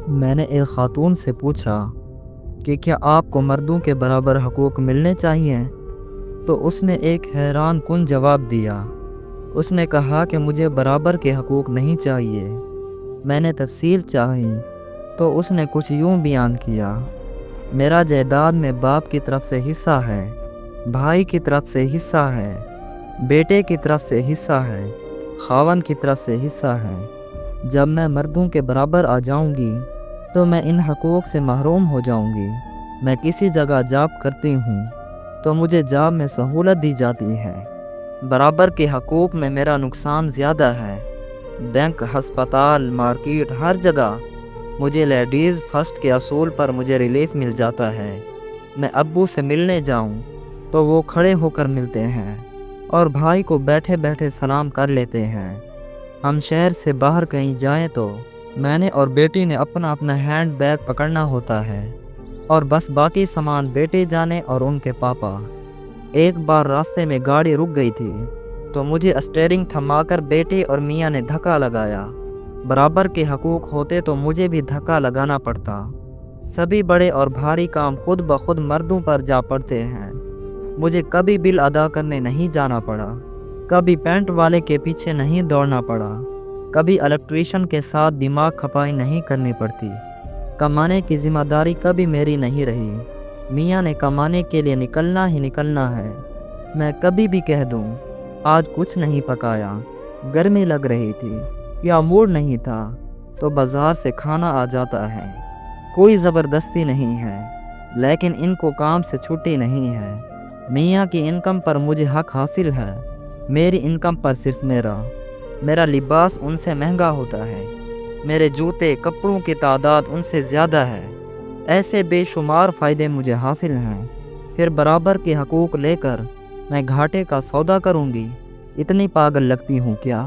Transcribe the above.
میں نے ایک خاتون سے پوچھا کہ کیا آپ کو مردوں کے برابر حقوق ملنے چاہیے؟ تو اس نے ایک حیران کن جواب دیا۔ اس نے کہا کہ مجھے برابر کے حقوق نہیں چاہیے۔ میں نے تفصیل چاہی تو اس نے کچھ یوں بیان کیا: میرا جائیداد میں باپ کی طرف سے حصہ ہے، بھائی کی طرف سے حصہ ہے، بیٹے کی طرف سے حصہ ہے، خاوند کی طرف سے حصہ ہے۔ جب میں مردوں کے برابر آ جاؤں گی تو میں ان حقوق سے محروم ہو جاؤں گی۔ میں کسی جگہ جاب کرتی ہوں تو مجھے جاب میں سہولت دی جاتی ہے۔ برابر کے حقوق میں میرا نقصان زیادہ ہے۔ بینک، ہسپتال، مارکیٹ، ہر جگہ مجھے لیڈیز فرسٹ کے اصول پر مجھے ریلیف مل جاتا ہے۔ میں ابو سے ملنے جاؤں تو وہ کھڑے ہو کر ملتے ہیں اور بھائی کو بیٹھے بیٹھے سلام کر لیتے ہیں۔ ہم شہر سے باہر کہیں جائیں تو میں نے اور بیٹی نے اپنا اپنا ہینڈ بیگ پکڑنا ہوتا ہے اور بس باقی سامان بیٹے جانے اور ان کے پاپا۔ ایک بار راستے میں گاڑی رک گئی تھی تو مجھے اسٹیئرنگ تھما کر بیٹے اور میاں نے دھکا لگایا۔ برابر کے حقوق ہوتے تو مجھے بھی دھکا لگانا پڑتا۔ سبھی بڑے اور بھاری کام خود بخود مردوں پر جا پڑتے ہیں۔ مجھے کبھی بل ادا کرنے نہیں جانا پڑا، کبھی پینٹ والے کے پیچھے نہیں دوڑنا پڑا، کبھی الیکٹریشین کے ساتھ دماغ کھپائی نہیں کرنی پڑتی۔ کمانے کی ذمہ داری کبھی میری نہیں رہی۔ میاں نے کمانے کے لیے نکلنا ہی نکلنا ہے۔ میں کبھی بھی کہہ دوں آج کچھ نہیں پکایا، گرمی لگ رہی تھی یا موڈ نہیں تھا، تو بازار سے کھانا آ جاتا ہے۔ کوئی زبردستی نہیں ہے، لیکن ان کو کام سے چھٹی نہیں ہے۔ میاں کی انکم پر مجھے حق حاصل ہے، میری انکم پر صرف میرا لباس ان سے مہنگا ہوتا ہے، میرے جوتے کپڑوں کی تعداد ان سے زیادہ ہے۔ ایسے بے شمار فائدے مجھے حاصل ہیں، پھر برابر کے حقوق لے کر میں گھاٹے کا سودا کروں گی؟ اتنی پاگل لگتی ہوں کیا؟